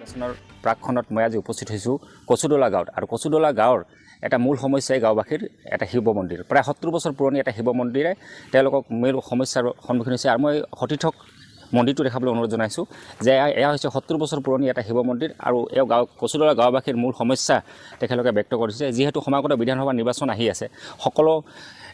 নিৰ্বাচনৰ প্ৰাকখনত মই আজি উপস্থিত হৈছোঁ কচুদলা গাঁৱত আৰু কচুদলা গাঁৱৰ এটা মূল সমস্যাই গাঁওবাসীৰ এটা শিৱ মন্দিৰ প্ৰায় 70 বছৰ পুৰণি এটা শিৱ মন্দিৰে তেওঁলোকক মূল সমস্যাৰ সন্মুখীন হৈছে আৰু মই সতীৰ্থক মন্দিৰটো দেখাবলৈ অনুৰোধ জনাইছোঁ যে এয়া হৈছে 70 বছৰ পুৰণি এটা শিৱ মন্দিৰ আৰু এই কচুদলা গাঁওবাসীৰ মূল সমস্যা তেখেতলোকে ব্যক্ত কৰিছে যিহেতু সমাগত বিধানসভা নিৰ্বাচন আহি আছে সকলো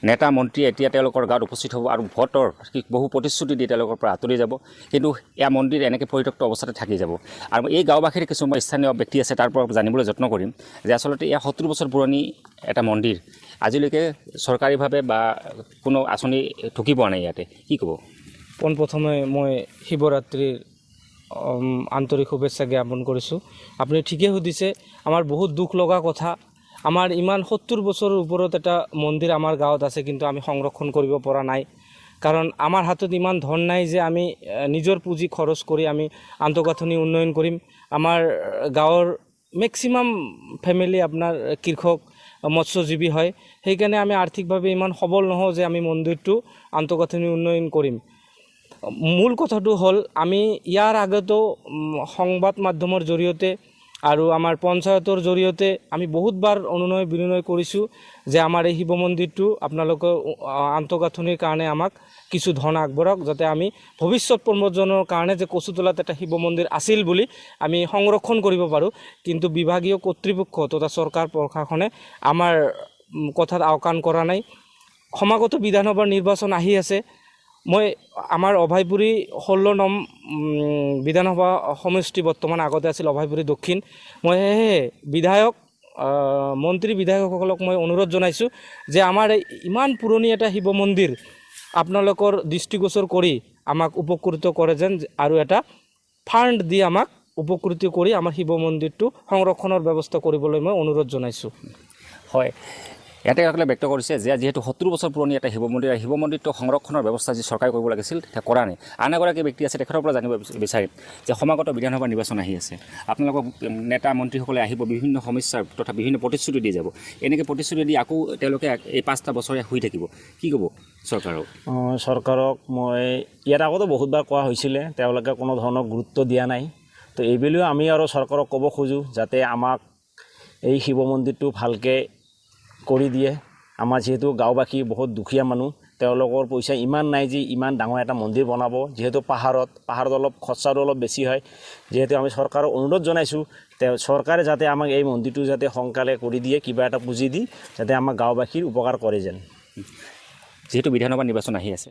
নেতা মন্ত্ৰী এতিয়া তেওঁলোকৰ গাঁৱত উপস্থিত হ'ব আৰু ভোটৰ বহু প্ৰতিশ্ৰুতি দি তেওঁলোকৰ পৰা আঁতৰি যাব কিন্তু এয়া মন্দিৰ এনেকৈ পৰিত্যক্ত অৱস্থাতে থাকি যাব আৰু এই গাঁওবাসীৰ কিছুমান স্থানীয় ব্যক্তি আছে তাৰ পৰা জানিবলৈ যত্ন কৰিম যে আচলতে এয়া 70 বছৰ পুৰণি এটা মন্দিৰ আজিলৈকে চৰকাৰীভাৱে বা কোনো আঁচনি ঢুকি পোৱা নাই ইয়াতে কি ক'ব পোনপ্ৰথমে মই শিৱৰাত্ৰিৰ আন্তৰিক শুভেচ্ছা জ্ঞাপন কৰিছোঁ আপুনি ঠিকে সুধিছে আমাৰ বহুত দুখ লগা কথা আমাৰ ইমান 70 বছৰৰ ওপৰত এটা মন্দিৰ আমাৰ গাঁৱত আছে কিন্তু আমি সংৰক্ষণ কৰিব পৰা নাই কাৰণ আমাৰ হাতত ইমান ধন নাই যে আমি নিজৰ পুঁজি খৰচ কৰি আমি আন্তঃগাঁথনি উন্নয়ন কৰিম আমাৰ গাঁৱৰ মেক্সিমাম ফেমিলি আপোনাৰ কৃষক মৎস্যজীৱী হয় সেইকাৰণে আমি আৰ্থিকভাৱে ইমান সবল নহওঁ যে আমি মন্দিৰটো আন্তঃগাঁথনি উন্নয়ন কৰিম মূল কথাটো হ'ল আমি ইয়াৰ আগতো সংবাদ মাধ্যমৰ জৰিয়তে আৰু আমাৰ পঞ্চায়তৰ জৰিয়তে আমি বহুতবাৰ অনুনয় বিনয় কৰিছোঁ যে আমাৰ এই শিৱ মন্দিৰটো আপোনালোকে আন্তঃগাঁথনিৰ কাৰণে আমাক কিছু ধন আগবঢ়াওক যাতে আমি ভৱিষ্যত প্ৰজন্মৰ কাৰণে যে কচুতলাত এটা শিৱ মন্দিৰ আছিল বুলি আমি সংৰক্ষণ কৰিব পাৰোঁ কিন্তু বিভাগীয় কৰ্তৃপক্ষ তথা চৰকাৰ প্ৰশাসনে আমাৰ কথাত আওকাণ কৰা নাই সমাগত বিধানসভাৰ নিৰ্বাচন আহি আছে মই আমাৰ অভয়পুৰী 16 নং বিধানসভা সমষ্টি বৰ্তমান আগতে আছিল অভয়পুৰী দক্ষিণ মই বিধায়ক মন্ত্ৰী বিধায়কসকলক মই অনুৰোধ জনাইছোঁ যে আমাৰ ইমান পুৰণি এটা শিৱ মন্দিৰ আপোনালোকৰ দৃষ্টিগোচৰ কৰি আমাক উপকৃত কৰে যেন আৰু এটা ফাণ্ড দি আমাক উপকৃত কৰি আমাৰ শিৱ মন্দিৰটো সংৰক্ষণৰ ব্যৱস্থা কৰিবলৈ মই অনুৰোধ জনাইছোঁ হয় ইয়াতে সকলে ব্যক্ত কৰিছে যে যিহেতু 70 বছৰ পুৰণি এটা শিৱ মন্দিৰটো সংৰক্ষণৰ ব্যৱস্থা যি চৰকাৰে কৰিব লাগিছিল কৰা নাই আন এগৰাকী ব্যক্তি আছে তেখেতৰ পৰা জানিব বিচাৰিম যে সমাগত বিধানসভা নিৰ্বাচন আহি আছে আপোনালোকৰ নেতা মন্ত্ৰীসকলে আহিব বিভিন্ন সমস্যাৰ তথা বিভিন্ন প্ৰতিশ্ৰুতি দি যাব এনেকৈ প্ৰতিশ্ৰুতি দি আকৌ তেওঁলোকে এই 5টা বছৰে শুই থাকিব কি ক'ব চৰকাৰক মই ইয়াত আগতে বহুতবাৰ কোৱা হৈছিলে তেওঁলোকে কোনো ধৰণৰ গুৰুত্ব দিয়া নাই তো এইবুলিও আমি আৰু চৰকাৰক ক'ব খোজোঁ যাতে আমাক এই শিৱ মন্দিৰটো ভালকৈ কৰি দিয়ে আমাৰ যেহেতু গাঁওবাসী বহুত দুখীয়া মানুহ তেওঁলোকৰ পইচা ইমান নাই যে ইমান ডাঙৰ এটা মন্দিৰ বনাব যেহেতু পাহাৰত অলপ খৰচাটো অলপ বেছি হয় যেহেতু আমি চৰকাৰক অনুৰোধ জনাইছোঁ চৰকাৰে যাতে আমাক এই মন্দিৰটো যাতে সোনকালে কৰি দিয়ে কিবা এটা পুঁজি দি যাতে আমাৰ গাঁওবাসীৰ উপকাৰ কৰে যেন যিহেতু বিধানসভা নিৰ্বাচন আহি আছে